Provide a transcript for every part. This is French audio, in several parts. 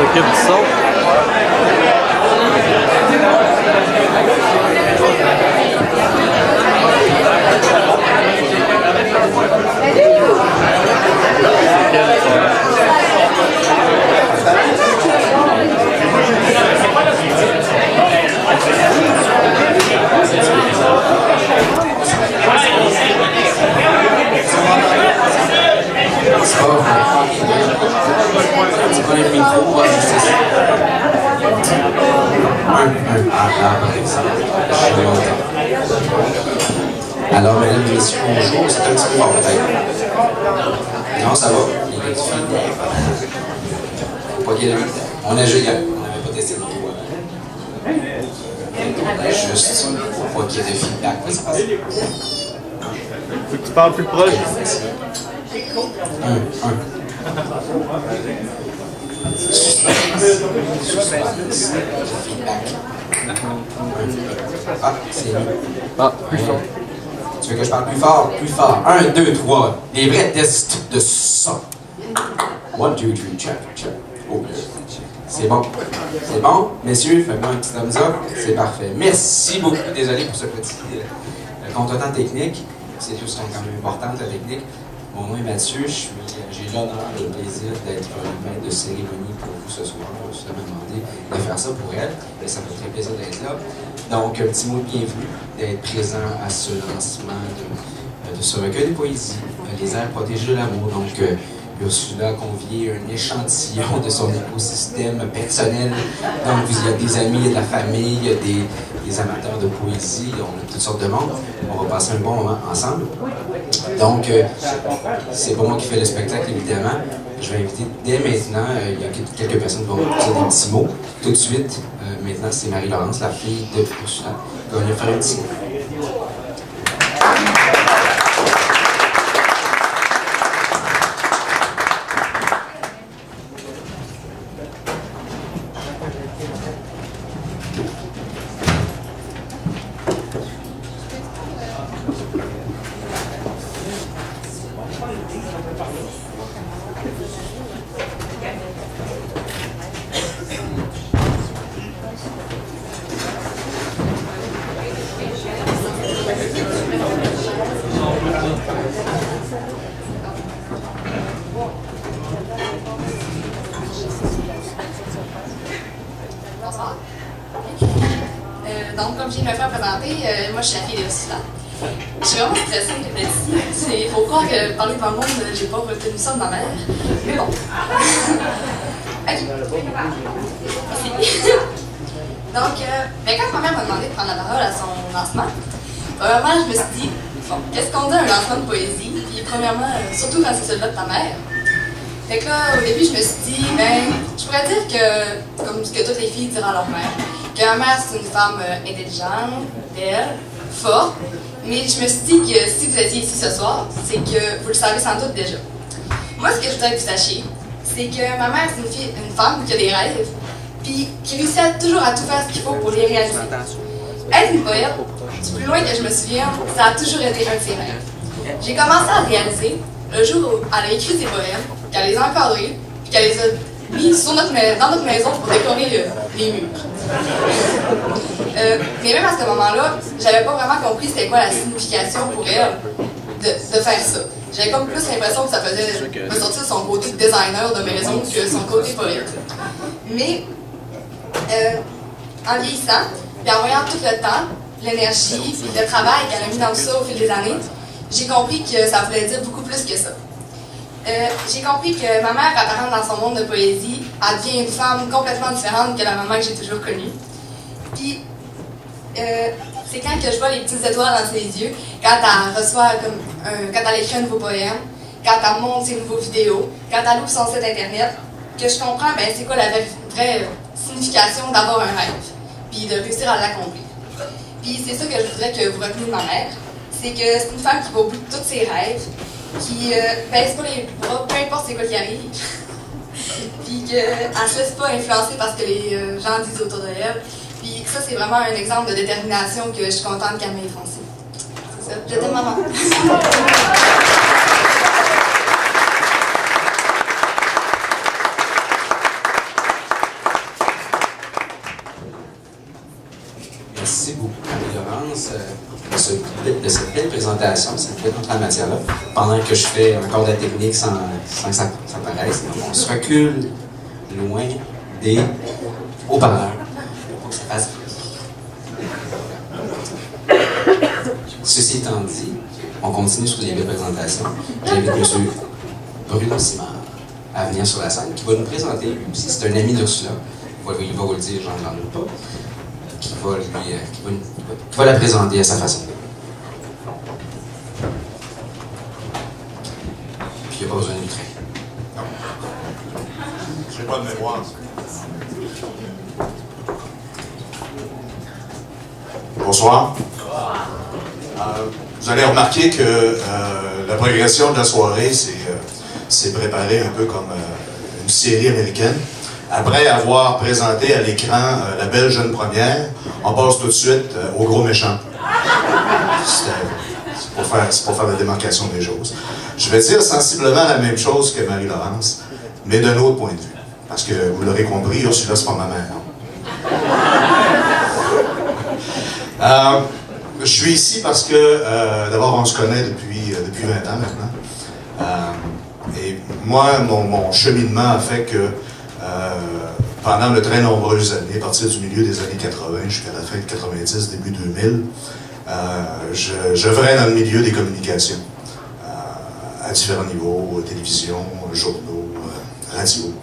s'occupe du son. C'est pas les micros, c'est ça. Par exemple. Alors, mesdames et messieurs, bonjour. C'est un petit peu fort, peut-être. Non, ça va. Il y a du feedback. Faut pas qu'il y ait de feedback. On n'avait pas testé le micro. Juste, faut pas qu'il y ait de feedback. Faut que tu parles plus proche. Un. Ah, c'est mieux. Ah, plus fort. Tu veux que je parle plus fort? Plus fort. 1, 2, 3. Les vrais tests de son. 1, 2, 3, check. Oh, c'est bon. C'est bon? Messieurs, faites-moi un petit thumbs up. C'est parfait. Merci beaucoup. Désolé pour ce petit contretemps technique. C'est tout ce qui est quand même important, la technique. Mon nom est Mathieu, j'ai l'honneur et le plaisir d'être maître de cérémonie pour vous ce soir. Je me suis demandé de faire ça pour elle, et ça me fait très plaisir d'être là. Donc, un petit mot de bienvenue, d'être présent à ce lancement de ce recueil de poésie, Les airs protégés de l'amour. Donc, Ursula a convié un échantillon de son écosystème personnel. Donc, il y a des amis, il y a de la famille, il y a des amateurs de poésie, on a toutes sortes de monde. On va passer un bon moment ensemble. Donc, c'est pas moi qui fais le spectacle, évidemment. Je vais inviter dès maintenant, il y a quelques personnes qui vont dire des petits mots. Tout de suite, maintenant, c'est Marie-Laurence, la fille de Ursula, qui va venir faire un petit mot. Donc, comme je viens de me faire présenter, moi je suis la fille d'Ursula. Je suis vraiment stressée d'être ici. Il faut croire que parler devant le monde, j'ai pas retenu ça de ma mère. Mais bon. Ok. Merci. Donc, quand ma mère m'a demandé de prendre la parole à son lancement, premièrement, je me suis dit, bon, qu'est-ce qu'on dit à un lancement de poésie? Puis, premièrement, surtout quand c'est celui-là de ta mère. Fait que là, au début, je me suis dit, je pourrais dire que, comme ce que toutes les filles diront à leur mère, que ma mère, c'est une femme intelligente, belle, forte, mais je me suis dit que si vous étiez ici ce soir, c'est que vous le savez sans doute déjà. Moi, ce que je voudrais que vous sachiez, c'est que ma mère, c'est une femme qui a des rêves, puis qui réussit toujours à tout faire ce qu'il faut pour les réaliser. Être une poète, du plus loin que je me souviens, ça a toujours été un de ses rêves. J'ai commencé à le réaliser le jour où elle a écrit ses poèmes, qu'elle les a encadrés, puis qu'elle les a mis dans notre maison pour décorer les murs. Mais même à ce moment-là, j'avais pas vraiment compris c'était quoi la signification pour elle de faire ça. J'avais comme plus l'impression que ça faisait ressortir son côté designer de maison que son côté poète. Mais en vieillissant, et en voyant tout le temps, l'énergie et le travail qu'elle a mis dans tout ça au fil des années, j'ai compris que ça voulait dire beaucoup plus que ça. J'ai compris que ma mère, quand elle rentre dans son monde de poésie, elle devient une femme complètement différente que la maman que j'ai toujours connue. Puis, c'est quand que je vois les petites étoiles dans ses yeux, quand elle reçoit quand elle écrit un nouveau poème, quand elle monte ses nouveaux vidéos, quand elle ouvre son site internet, que je comprends c'est quoi la vraie signification d'avoir un rêve, puis de réussir à l'accomplir. Puis c'est ça que je voudrais que vous reteniez de ma mère, c'est que c'est une femme qui va au bout de tous ses rêves, qui baisse pas les bras, peu importe c'est quoi qui arrive, puis qu'elle ne se laisse pas influencer par ce que les gens disent autour de elle. Puis ça, c'est vraiment un exemple de détermination que je suis contente qu'elle m'ait foncé. C'est ça, je t'aime maman. présentation, ça peut être entre la matière-là, pendant que je fais encore de la technique sans que ça paraisse. Donc, on se recule loin des haut-parleurs pour que ça fasse bruit. Ceci étant dit, on continue sur les présentations. J'invite M. Bruno Simard à venir sur la scène, qui va nous présenter lui aussi. C'est un ami d'Ursula. Il va vous le dire, j'en doute pas. Qui va la présenter à sa façon. Puis il n'y a pas besoin de trait. Je n'ai pas de mémoire. Bonsoir. Vous allez remarquer que la progression de la soirée s'est préparée un peu comme une série américaine. Après avoir présenté à l'écran la belle jeune première, on passe tout de suite au gros méchant. C'est pour faire la démarcation des choses. Je vais dire sensiblement la même chose que Marie-Laurence, mais d'un autre point de vue. Parce que vous l'aurez compris, Ursula, c'est pas ma mère. Je suis ici parce que, d'abord, on se connaît depuis 20 ans maintenant. Et moi, mon cheminement a fait que, pendant de très nombreuses années, à partir du milieu des années 80 jusqu'à la fin de 90, début 2000, j'œuvrais dans le milieu des communications, à différents niveaux, télévision, journaux, radio,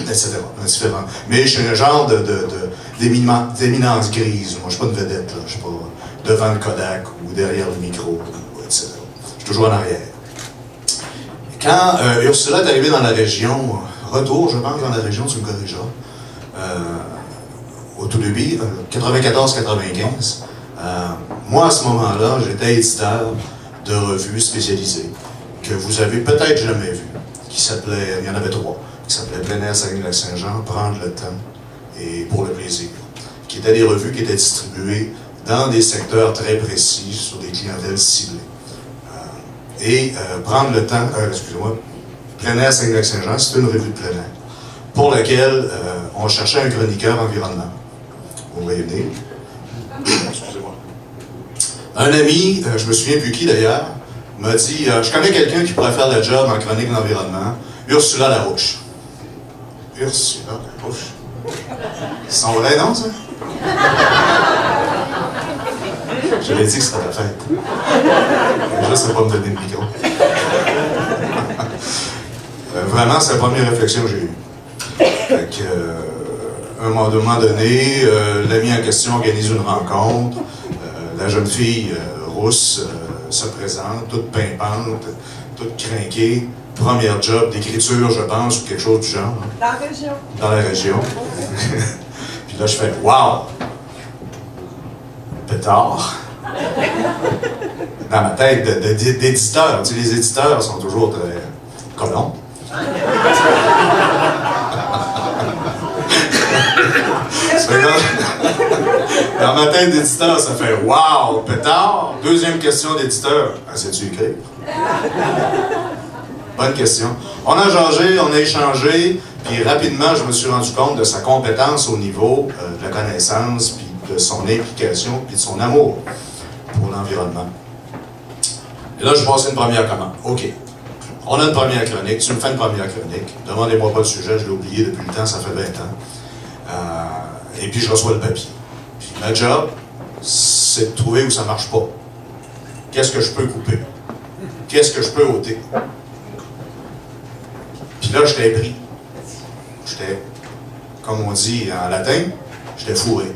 etc. Différents. Mais je suis un genre d'éminence grise. Moi, je ne suis pas une vedette, là. Je ne suis pas devant le Kodak ou derrière le micro, etc. Je suis toujours en arrière. Quand Ursula est arrivée dans la région, retour, je pense, dans la région, tu me corrigeras, au tout début, 94-95, moi, à ce moment-là, j'étais éditeur de revues spécialisées que vous avez peut-être jamais vues, qui s'appelait, il y en avait 3, qui s'appelait Plein Air Saguenay-Lac-Saint-Jean, Prendre le temps et Pour le plaisir, qui étaient des revues qui étaient distribuées dans des secteurs très précis, sur des clientèles ciblées. Prendre le temps, excusez-moi, Plein Air Saguenay-Lac-Saint-Jean, c'est une revue de plein air, pour laquelle on cherchait un chroniqueur environnement. Vous voyez venir. Excusez-moi. Un ami, je me souviens plus qui d'ailleurs, m'a dit je connais quelqu'un qui pourrait faire le job en chronique d'environnement, Ursula Larouche. Ursula Larouche. C'est son vrai nom, ça? J'avais dit que c'était ta fête. Déjà, c'est pas me donner le micro. Vraiment, c'est la première réflexion que j'ai eue. Fait que, à un moment donné, l'ami en question organise une rencontre. La jeune fille rousse se présente, toute pimpante, toute crinquée. Premier job d'écriture, je pense, ou quelque chose du genre. Dans la région. Dans la région. Puis là, je fais « Wow! » Pétard. Dans ma tête d'éditeur. Tu sais, les éditeurs sont toujours très colons. Dans ma tête d'éditeur, ça fait « Wow! Pétard! » Deuxième question d'éditeur. « Sais-tu écrire? » Bonne question. On a changé, on a échangé, puis rapidement, je me suis rendu compte de sa compétence au niveau de la connaissance, puis de son implication, puis de son amour pour l'environnement. Et là, je passe une première commande. OK. On a une première chronique. Tu me fais une première chronique. Demandez-moi pas le sujet, je l'ai oublié depuis le temps, ça fait 20 ans. Et puis, je reçois le papier. Puis, ma job, c'est de trouver où ça marche pas. Qu'est-ce que je peux couper? Qu'est-ce que je peux ôter? Puis là, j'étais pris. J'étais, comme on dit en latin, j'étais fourré.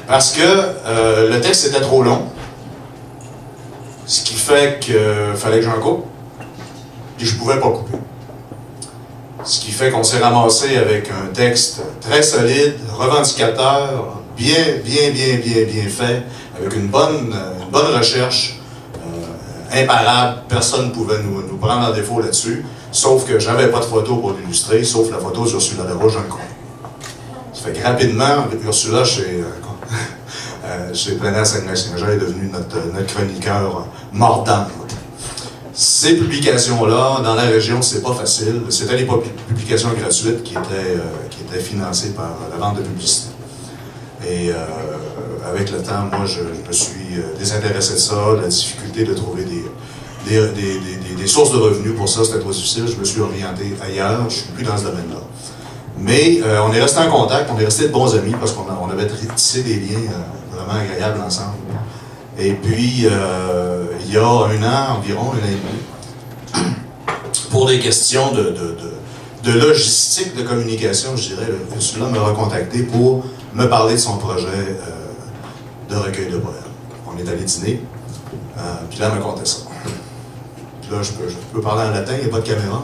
Parce que le texte était trop long. Ce qui fait qu'il fallait que j'en coupe. Puis je pouvais pas couper. Ce qui fait qu'on s'est ramassé avec un texte très solide, revendicateur, bien fait, avec une bonne recherche, imparable. Personne ne pouvait nous prendre en défaut là-dessus. Sauf que j'avais pas de photo pour l'illustrer, sauf la photo d'Ursula Larouche dans le coin. Ça fait que rapidement, Ursula, chez Plein Air Saguenay-Lac-Saint-Jean, est devenu notre chroniqueur mordant. Ces publications-là, dans la région, c'est pas facile. C'était des publications gratuites qui étaient financées par la vente de publicité. Et avec le temps, moi, je me suis désintéressé de ça, la difficulté de trouver des sources de revenus pour ça, c'était trop difficile. Je me suis orienté ailleurs, je ne suis plus dans ce domaine-là. Mais on est resté en contact, on est resté de bons amis parce qu'on avait tissé des liens vraiment agréables ensemble. Et puis, il y a un an environ, un an et demi, pour des questions de logistique de communication, je dirais, Ursula m'a recontacté pour me parler de son projet de recueil de poèmes. On est allé dîner, puis là, elle me contait ça. Puis là, je peux parler en latin, il n'y a pas de caméra.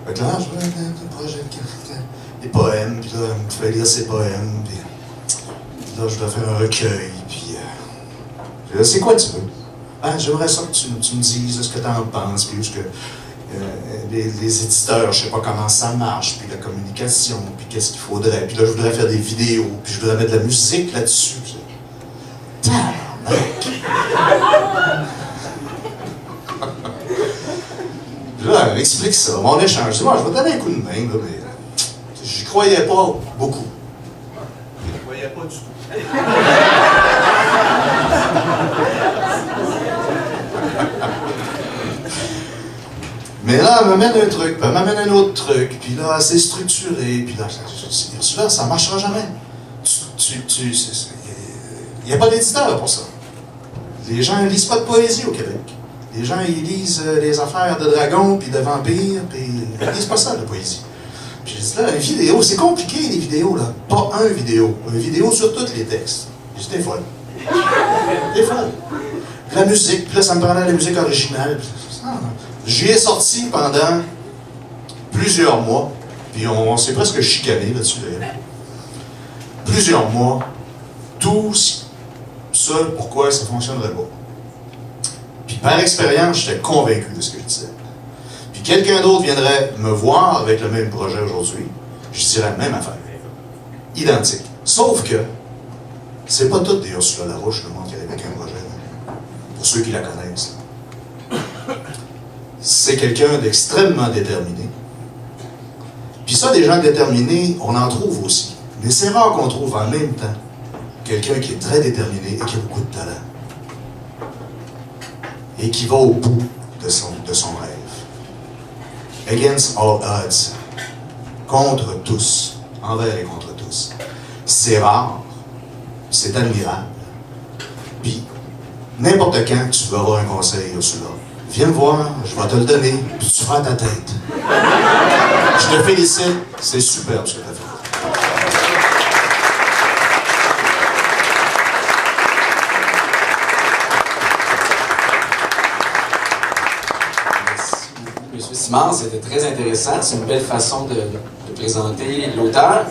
Fait que là, je vois un projet, des poèmes, puis là, il me fait lire ses poèmes, puis là, je dois faire un recueil, puis là, c'est quoi tu veux? Ah, j'aimerais ça que tu me dises ce que tu en penses, puis ce que les éditeurs, je sais pas comment ça marche, puis la communication, puis qu'est-ce qu'il faudrait, puis là, je voudrais faire des vidéos, puis je voudrais mettre de la musique là-dessus. Là, elle m'explique ça, mon échange. Je dis, moi, je vais te donner un coup de main, là, mais j'y croyais pas beaucoup. Je n'y croyais pas du tout. Mais là, elle m'amène un truc, puis elle m'amène un autre truc, puis là, c'est structuré, puis là, je dis, là, ça ne marchera jamais. Il n'y a pas d'éditeur pour ça. Les gens ne lisent pas de poésie au Québec. Les gens, ils lisent les affaires de dragons, puis de vampires, puis ils ne lisent pas ça, la poésie. Puis j'ai dit, là, une vidéo, c'est compliqué, les vidéos, là. Pas un vidéo. Une vidéo sur tous les textes. J'ai dit, t'es folle. T'es folle. La musique, puis là, ça me prenait la musique originale. J'y ai sorti pendant plusieurs mois, puis on s'est presque chicané là-dessus, d'ailleurs. Plusieurs mois, tout seul, pourquoi ça ne fonctionnerait pas. Puis par expérience, j'étais convaincu de ce que je disais. Puis quelqu'un d'autre viendrait me voir avec le même projet aujourd'hui, je dirais la même affaire. Identique. Sauf que, c'est pas tout des Ursula Larouche, le monde qui arrive avec un projet. Pour ceux qui la connaissent. C'est quelqu'un d'extrêmement déterminé. Puis ça, des gens déterminés, on en trouve aussi. Mais c'est rare qu'on trouve en même temps quelqu'un qui est très déterminé et qui a beaucoup de talent. Et qui va au bout de son rêve. Against all odds. Contre tous. Envers et contre tous. C'est rare. C'est admirable. Puis, n'importe quand tu veux avoir un conseil, Ursula, viens me voir, je vais te le donner, puis tu feras ta tête. Je te félicite, c'est superbe ce que tu as fait. Monsieur Simard, c'était très intéressant. C'est une belle façon de présenter l'auteur.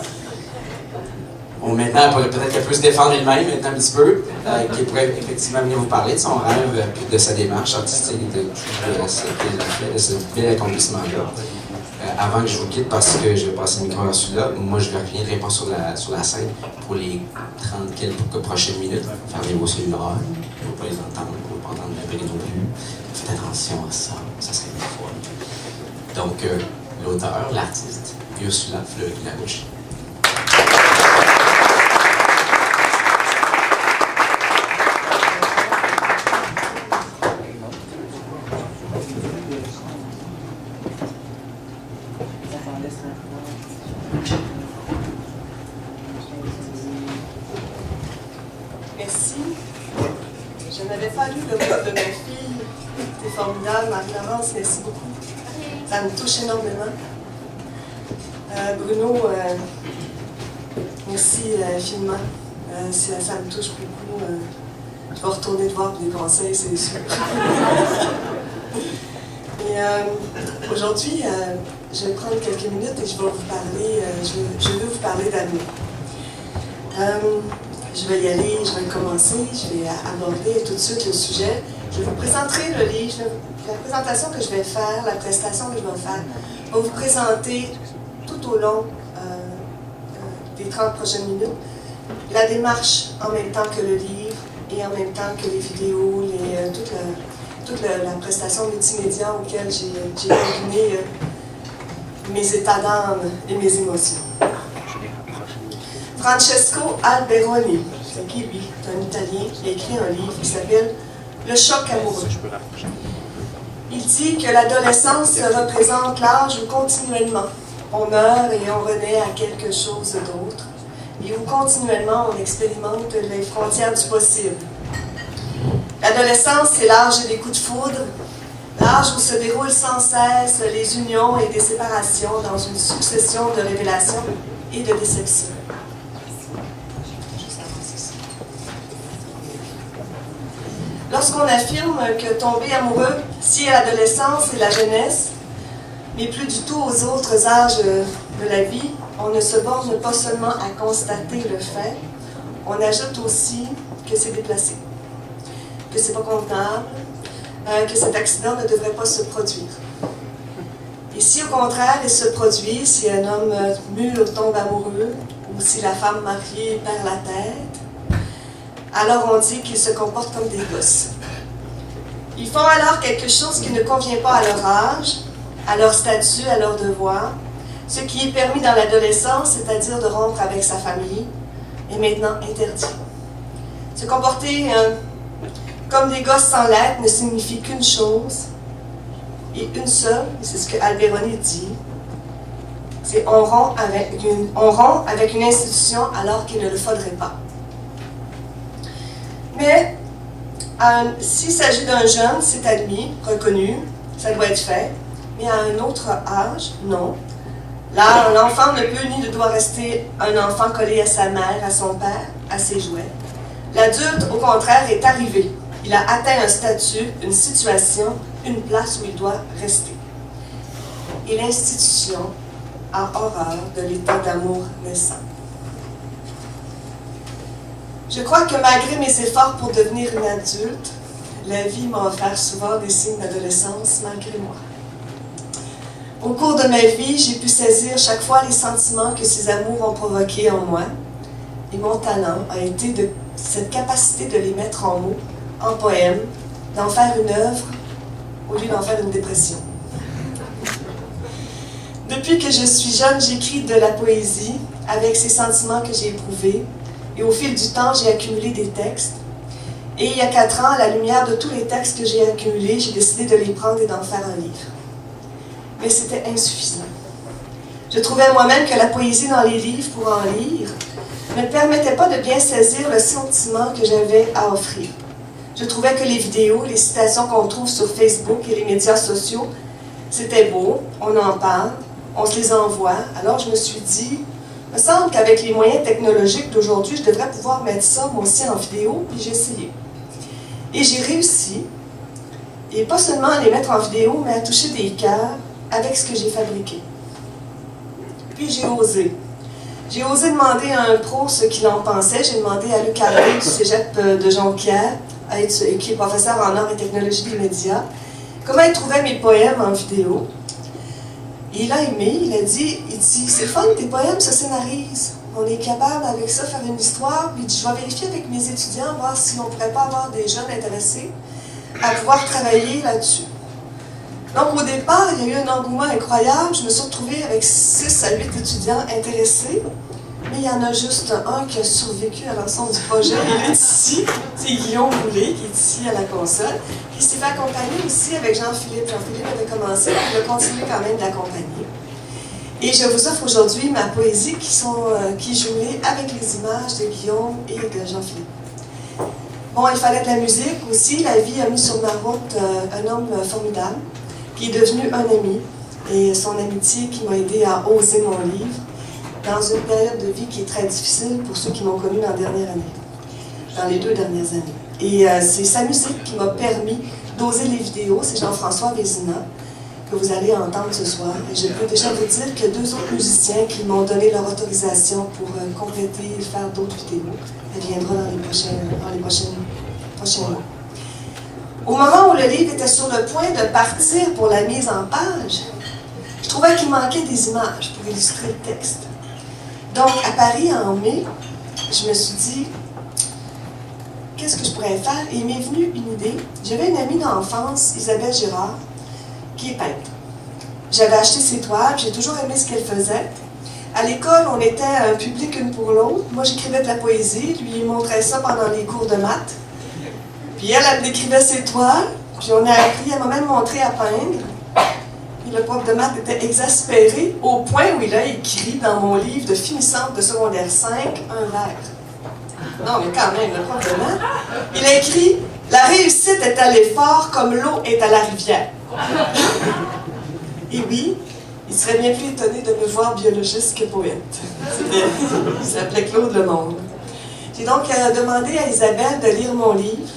Bon, maintenant, elle pourrait peut-être qu'elle peut se défendre elle-même maintenant un petit peu, qui pourrait effectivement venir vous parler de son rêve, puis de sa démarche artistique, de ce bel accomplissement-là. Avant que je vous quitte, parce que je vais passer le micro à Ursula, moi je vais revenir pas sur la scène pour les 30 quelques prochaines minutes. Fermez vos cellulaires, vous ne pouvez pas les entendre, vous ne pouvez pas entendre la non plus. Faites attention à ça, ça serait une fois. Donc, l'auteur, l'artiste, Ursula Fleury-Larouche. Merci. Je n'avais pas lu le livre de ma fille. C'était formidable, Marie-Laurence, merci beaucoup. Ça me touche énormément. Bruno, merci infiniment. Ça me touche beaucoup. Je vais retourner te voir pour des conseils, c'est sûr. Et aujourd'hui, je vais prendre quelques minutes et je vais vous parler, je vais vous parler d'amour. Je vais y aller, je vais commencer, je vais aborder tout de suite le sujet. Je vous présenterai le livre, la présentation que je vais faire, la prestation que je vais faire, va vous présenter tout au long des 30 prochaines minutes la démarche en même temps que le livre et en même temps que les vidéos, toute la prestation multimédia auquel j'ai combiné mes états d'âme et mes émotions. Francesco Alberoni. C'est qui, lui? C'est un Italien qui a écrit un livre qui s'appelle « Le choc amoureux ». Il dit que l'adolescence représente l'âge où continuellement on meurt et on renaît à quelque chose d'autre, et où continuellement on expérimente les frontières du possible. L'adolescence, c'est l'âge des coups de foudre, l'âge où se déroulent sans cesse les unions et des séparations dans une succession de révélations et de déceptions. Lorsqu'on affirme que tomber amoureux, si à l'adolescence et la jeunesse, mais plus du tout aux autres âges de la vie, on ne se borne pas seulement à constater le fait, on ajoute aussi que c'est déplacé, que c'est pas convenable, que cet accident ne devrait pas se produire. Et si au contraire il se produit, si un homme mûr tombe amoureux, ou si la femme mariée perd la tête, alors on dit qu'ils se comportent comme des gosses. Ils font alors quelque chose qui ne convient pas à leur âge, à leur statut, à leur devoir, ce qui est permis dans l'adolescence, c'est-à-dire de rompre avec sa famille, est maintenant interdit. Se comporter comme des gosses sans l'être ne signifie qu'une chose, et une seule, et c'est ce que Alberoni dit, c'est on rompt avec une institution alors qu'il ne le faudrait pas. Mais s'il s'agit d'un jeune, c'est admis, reconnu, ça doit être fait, mais à un autre âge, non. Là, l'enfant ne peut ni ne doit rester un enfant collé à sa mère, à son père, à ses jouets. L'adulte, au contraire, est arrivé. Il a atteint un statut, une situation, une place où il doit rester. Et l'institution a horreur de l'état d'amour naissant. Je crois que malgré mes efforts pour devenir une adulte, la vie m'a offert souvent des signes d'adolescence malgré moi. Au cours de ma vie, j'ai pu saisir chaque fois les sentiments que ces amours ont provoqués en moi, et mon talent a été de cette capacité de les mettre en mots, en poème, d'en faire une œuvre au lieu d'en faire une dépression. Depuis que je suis jeune, j'écris de la poésie avec ces sentiments que j'ai éprouvés, et au fil du temps, j'ai accumulé des textes. Et il y a 4 ans, à la lumière de tous les textes que j'ai accumulés, j'ai décidé de les prendre et d'en faire un livre. Mais c'était insuffisant. Je trouvais moi-même que la poésie dans les livres pour en lire ne me permettait pas de bien saisir le sentiment que j'avais à offrir. Je trouvais que les vidéos, les citations qu'on trouve sur Facebook et les médias sociaux, c'était beau, on en parle, on se les envoie. Alors je me suis dit, il me semble qu'avec les moyens technologiques d'aujourd'hui, je devrais pouvoir mettre ça moi aussi en vidéo, puis j'ai essayé. Et j'ai réussi, et pas seulement à les mettre en vidéo, mais à toucher des cœurs avec ce que j'ai fabriqué. Puis j'ai osé. J'ai osé demander à un pro ce qu'il en pensait. J'ai demandé à Luc Harvey du cégep de Jonquière, qui est professeur en arts et technologies des médias, comment il trouvait mes poèmes en vidéo. Et il a aimé, il a dit, c'est fun, tes poèmes se scénarisent. On est capable avec ça faire une histoire. Puis il dit, je vais vérifier avec mes étudiants, voir si on ne pourrait pas avoir des jeunes intéressés à pouvoir travailler là-dessus. Donc, au départ, il y a eu un engouement incroyable. Je me suis retrouvée avec 6 à 8 étudiants intéressés. Mais il y en a juste un qui a survécu à l'ensemble du projet. Il est ici. C'est Guillaume Boulay, qui est ici à la console. Qui s'est fait accompagner aussi avec Jean-Philippe. Jean-Philippe avait commencé, il a continué quand même d'accompagner. Et je vous offre aujourd'hui ma poésie qui est jumelée avec les images de Guillaume et de Jean-Philippe. Bon, il fallait de la musique aussi. La vie a mis sur ma route un homme formidable, qui est devenu un ami, et son amitié qui m'a aidé à oser mon livre dans une période de vie qui est très difficile pour ceux qui m'ont connu dans les 2 dernières années. Et c'est sa musique qui m'a permis d'oser les vidéos. C'est Jean-François Vézina que vous allez entendre ce soir. Et je peux déjà vous dire qu'il y a 2 autres musiciens qui m'ont donné leur autorisation pour compléter et faire d'autres vidéos. Elle viendra dans les prochains mois. Au moment où le livre était sur le point de partir pour la mise en page, je trouvais qu'il manquait des images pour illustrer le texte. Donc, à Paris, en mai, je me suis dit, qu'est-ce que je pourrais faire? Et il m'est venu une idée. J'avais une amie d'enfance, Isabelle Girard, qui est peintre. J'avais acheté ses toiles, j'ai toujours aimé ce qu'elle faisait. À l'école, on était un public une pour l'autre. Moi, j'écrivais de la poésie, lui, il montrait ça pendant les cours de maths. Puis elle décrivait ses toiles, puis on a appris, elle m'a même montré à peindre. Puis le prof de maths était exaspéré au point où il a écrit dans mon livre de finissante de secondaire 5 un vers. Non, mais quand même, le prof de maths, il a écrit « La réussite est à l'effort comme l'eau est à la rivière. » Et oui, il serait bien plus étonné de me voir biologiste que poète. Il s'appelait Claude Lemonde. J'ai donc demandé à Isabelle de lire mon livre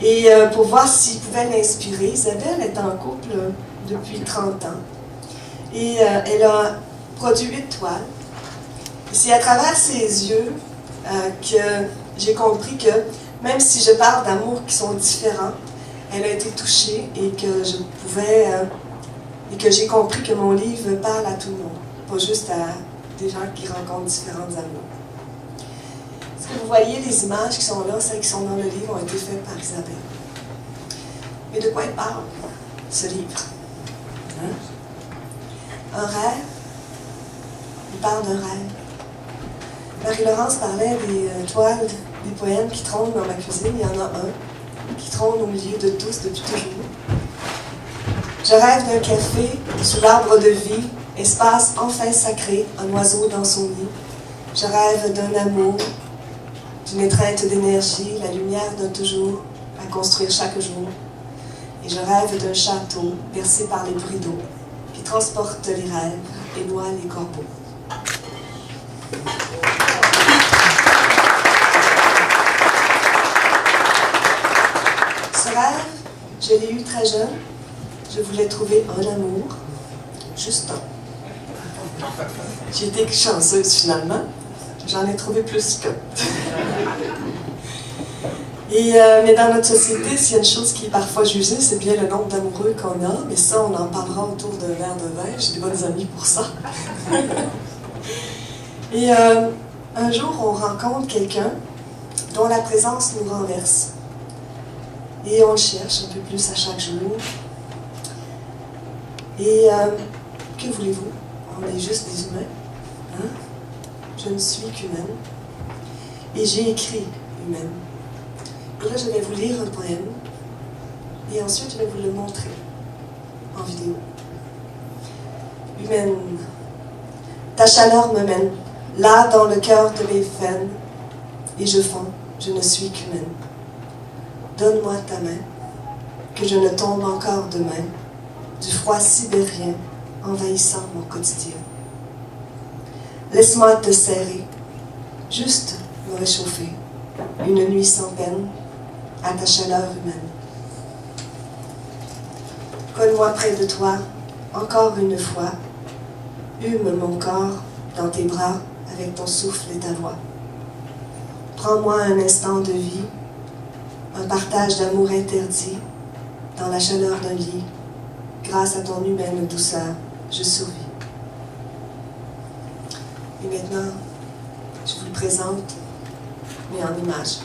et pour voir s'il pouvait l'inspirer. Isabelle est en couple depuis 30 ans et elle a produit 8 toiles. C'est à travers ses yeux que j'ai compris que même si je parle d'amours qui sont différents, elle a été touchée et que je pouvais... et que j'ai compris que mon livre parle à tout le monde, pas juste à des gens qui rencontrent différentes amours. Est-ce que vous voyez les images qui sont là, celles qui sont dans le livre, ont été faites par Isabelle. Mais de quoi il parle, ce livre? Hein? Un rêve? Il parle d'un rêve. Marie-Laurence parlait des toiles, des poèmes qui trônent dans ma cuisine. Il y en a un qui trône au milieu de tous depuis toujours. Je rêve d'un café sous l'arbre de vie, espace enfin sacré, un oiseau dans son nid. Je rêve d'un amour, d'une étreinte d'énergie, la lumière d'un toujours à construire chaque jour. Et je rêve d'un château bercé par les bruits d'eau qui transporte les rêves et noie les corbeaux. Ce rêve, je l'ai eu très jeune. Je voulais trouver un amour, juste un. J'ai été chanceuse finalement. J'en ai trouvé plus qu'un. Mais dans notre société, s'il y a une chose qui est parfois jugée, c'est bien le nombre d'amoureux qu'on a. Mais ça, on en parlera autour d'un verre de vin. J'ai des bonnes amies pour ça. Et un jour, on rencontre quelqu'un dont la présence nous renverse. Et on le cherche un peu plus à chaque jour. Et que voulez-vous? On est juste des humains. Hein? Je ne suis qu'humaine. Et j'ai écrit humaine. Et là, je vais vous lire un poème. Et ensuite, je vais vous le montrer en vidéo. Humaine. Ta chaleur me mène, là dans le cœur de mes veines. Et je fonds, je ne suis qu'humaine. Donne-moi ta main, que je ne tombe encore demain. Du froid sibérien envahissant mon quotidien. Laisse-moi te serrer, juste me réchauffer, une nuit sans peine, à ta chaleur humaine. Colle-moi près de toi, encore une fois, hume mon corps dans tes bras avec ton souffle et ta voix. Prends-moi un instant de vie, un partage d'amour interdit, dans la chaleur d'un lit. Grâce à ton humaine douceur, je survis. Et maintenant, je vous le présente, mais en images.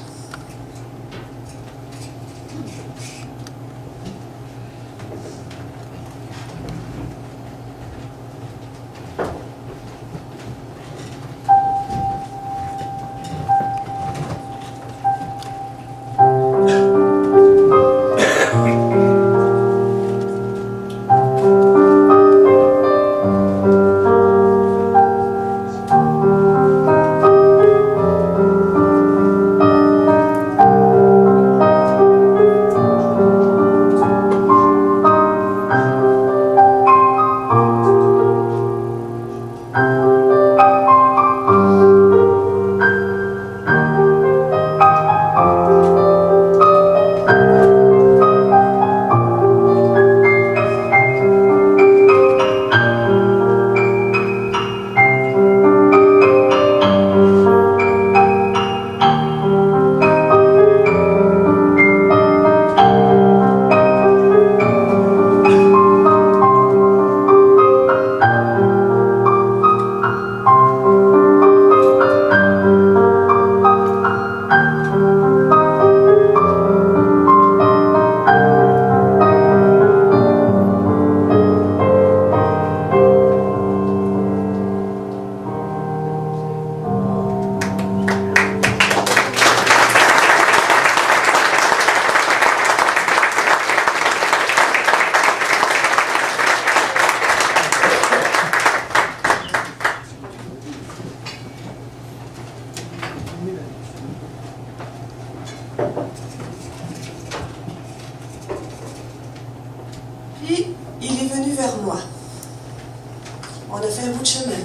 On a fait un bout de chemin.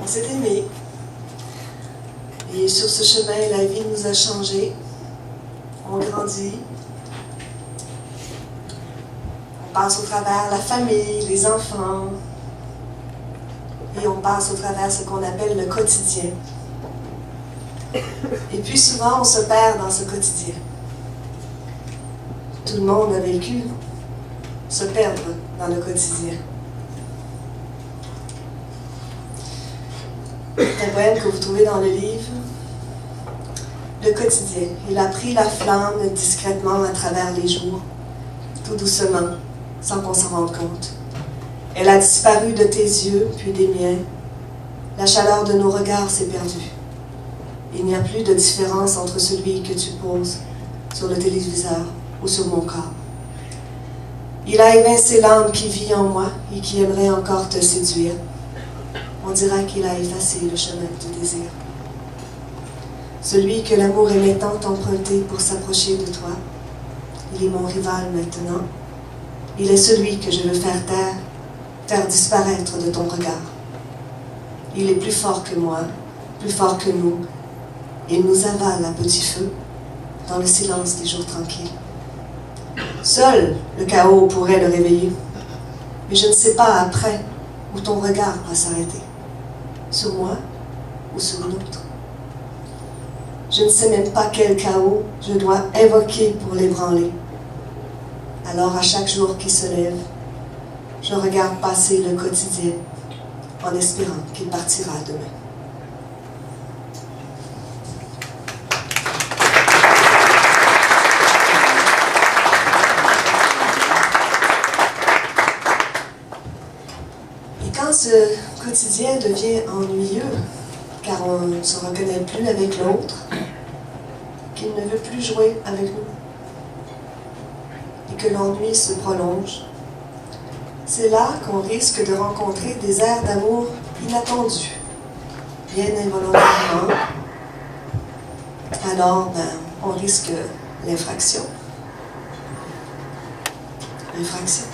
On s'est aimés. Et sur ce chemin, la vie nous a changés. On grandit. On passe au travers la famille, les enfants. Et on passe au travers ce qu'on appelle le quotidien. Et puis souvent, on se perd dans ce quotidien. Tout le monde a vécu se perdre dans le quotidien. C'est un poème que vous trouvez dans le livre. Le quotidien. Il a pris la flamme discrètement à travers les jours, tout doucement, sans qu'on s'en rende compte. Elle a disparu de tes yeux, puis des miens. La chaleur de nos regards s'est perdue. Il n'y a plus de différence entre celui que tu poses sur le téléviseur ou sur mon corps. Il a évincé l'âme qui vit en moi et qui aimerait encore te séduire. On dira qu'il a effacé le chemin du désir. Celui que l'amour aimait tant emprunter pour s'approcher de toi, il est mon rival maintenant. Il est celui que je veux faire taire, faire disparaître de ton regard. Il est plus fort que moi, plus fort que nous. Il nous avale à petit feu dans le silence des jours tranquilles. Seul le chaos pourrait le réveiller. Mais je ne sais pas après où ton regard va s'arrêter. Sur moi ou sur l'autre. Je ne sais même pas quel chaos je dois invoquer pour l'ébranler. Alors à chaque jour qui se lève, je regarde passer le quotidien en espérant qu'il partira demain. Et quand ce quotidien devient ennuyeux, car on ne se reconnaît plus avec l'autre, qu'il ne veut plus jouer avec nous, et que l'ennui se prolonge, c'est là qu'on risque de rencontrer des airs d'amour inattendus, bien involontairement. Alors, on risque l'infraction. L'infraction.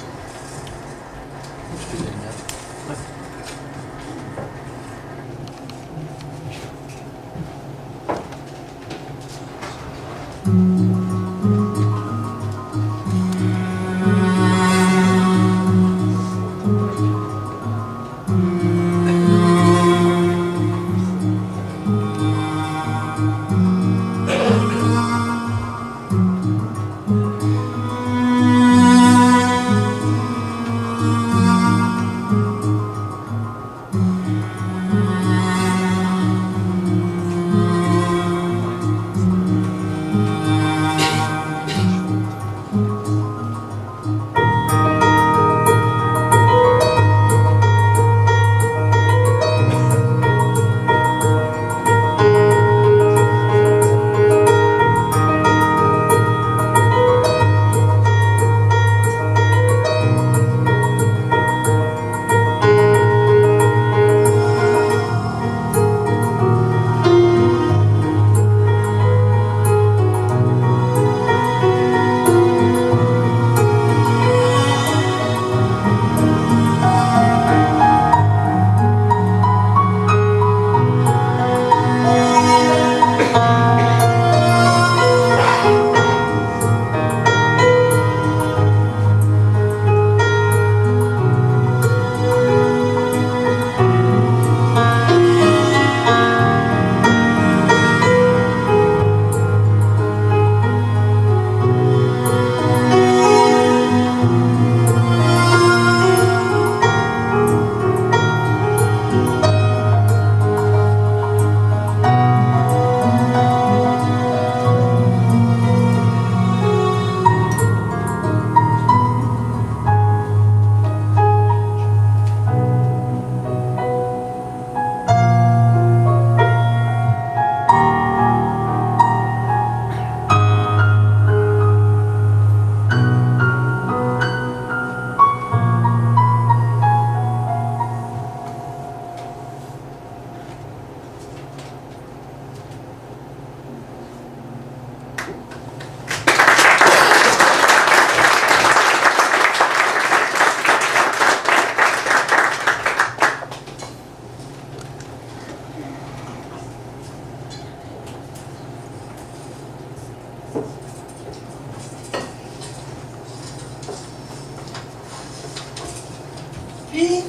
Puis,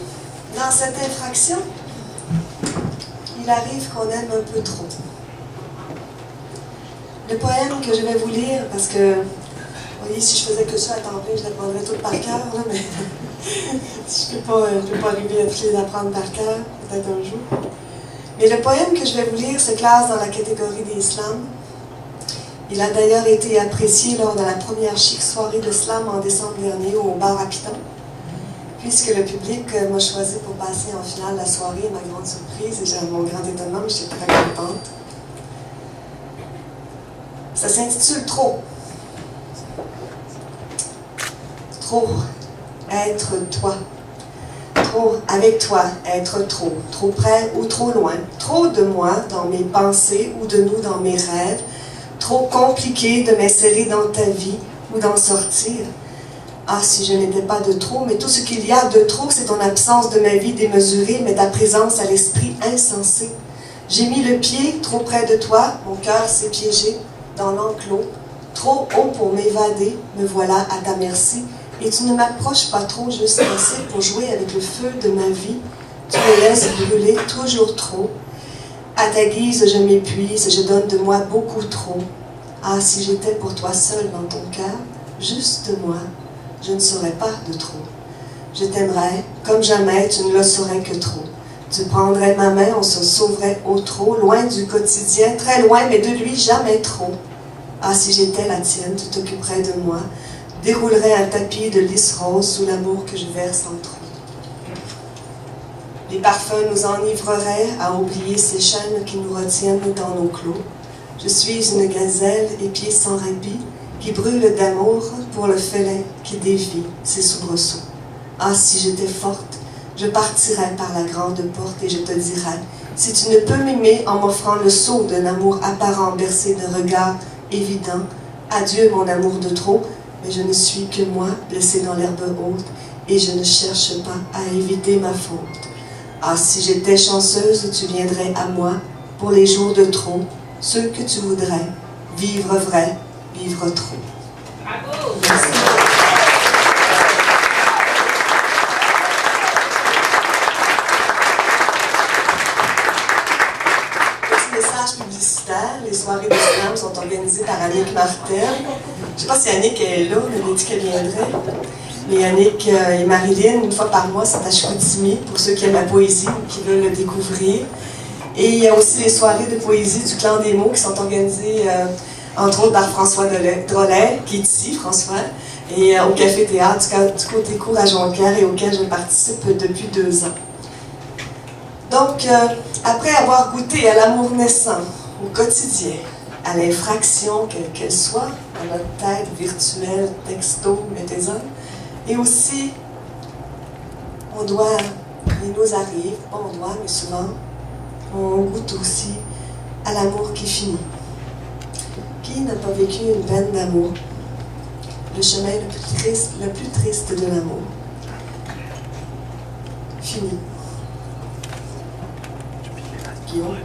dans cette infraction, il arrive qu'on aime un peu trop. Le poème que je vais vous lire, parce que, vous voyez, si je faisais que ça à temps plein, je l'apprendrais tout par cœur, là, mais je ne peux pas arriver à tous les apprendre par cœur, peut-être un jour. Mais le poème que je vais vous lire se classe dans la catégorie des slams. Il a d'ailleurs été apprécié lors de la première chic soirée de slam en décembre dernier au bar à Piton, puisque le public m'a choisi pour passer en finale la soirée, à ma grande surprise, et j'ai mon grand étonnement, mais j'étais très contente. Ça s'intitule Trop. Trop, être toi. Trop, avec toi, être trop. Trop près ou trop loin. Trop de moi dans mes pensées ou de nous dans mes rêves. Trop compliqué de m'insérer dans ta vie ou d'en sortir. Ah, si je n'étais pas de trop, mais tout ce qu'il y a de trop, c'est ton absence de ma vie démesurée, mais ta présence à l'esprit insensé. J'ai mis le pied trop près de toi, mon cœur s'est piégé dans l'enclos. Trop haut pour m'évader, me voilà à ta merci. Et tu ne m'approches pas trop, juste assez pour jouer avec le feu de ma vie. Tu me laisses brûler toujours trop. À ta guise, je m'épuise, je donne de moi beaucoup trop. Ah, si j'étais pour toi seul dans ton cœur, juste moi, je ne saurais pas de trop. Je t'aimerais, comme jamais, tu ne le saurais que trop. Tu prendrais ma main, on se sauverait au trop, loin du quotidien, très loin, mais de lui, jamais trop. Ah, si j'étais la tienne, tu t'occuperais de moi, déroulerais un tapis de lys rose sous l'amour que je verse en trop. Les parfums nous enivreraient à oublier ces chaînes qui nous retiennent dans nos clos. Je suis une gazelle, épiée sans répit, qui brûle d'amour pour le félin qui dévie ses soubresauts. Ah, si j'étais forte, je partirais par la grande porte et je te dirais, si tu ne peux m'aimer en m'offrant le sceau d'un amour apparent bercé de regards évidents, adieu mon amour de trop, mais je ne suis que moi, blessée dans l'herbe haute, et je ne cherche pas à éviter ma faute. Ah, si j'étais chanceuse, tu viendrais à moi pour les jours de trop, ceux que tu voudrais, vivre vrai, vivre trop. Bravo! Merci. Petit message publicitaire, les soirées de slam sont organisées par Annick Martel. Je ne sais pas si Annick est là, mais elle a dit qu'elle viendrait. Mais Annick et Marilyn, une fois par mois, c'est à Chicoutimi, pour ceux qui aiment la poésie ou qui veulent le découvrir. Et il y a aussi les soirées de poésie du Clan des mots qui sont organisées, entre autres, par François Drolet, qui est ici, François, et au Café Théâtre du côté court à Jonquière et auquel je participe depuis 2 ans. Donc, après avoir goûté à l'amour naissant, au quotidien, à l'infraction, quelle qu'elle soit, dans notre tête virtuelle, texto, mettez-en, et aussi, il nous arrive, pas on doit, mais souvent, on goûte aussi à l'amour qui finit. Qui n'a pas vécu une peine d'amour? Le chemin le plus triste de l'amour. Fini. Guillaume?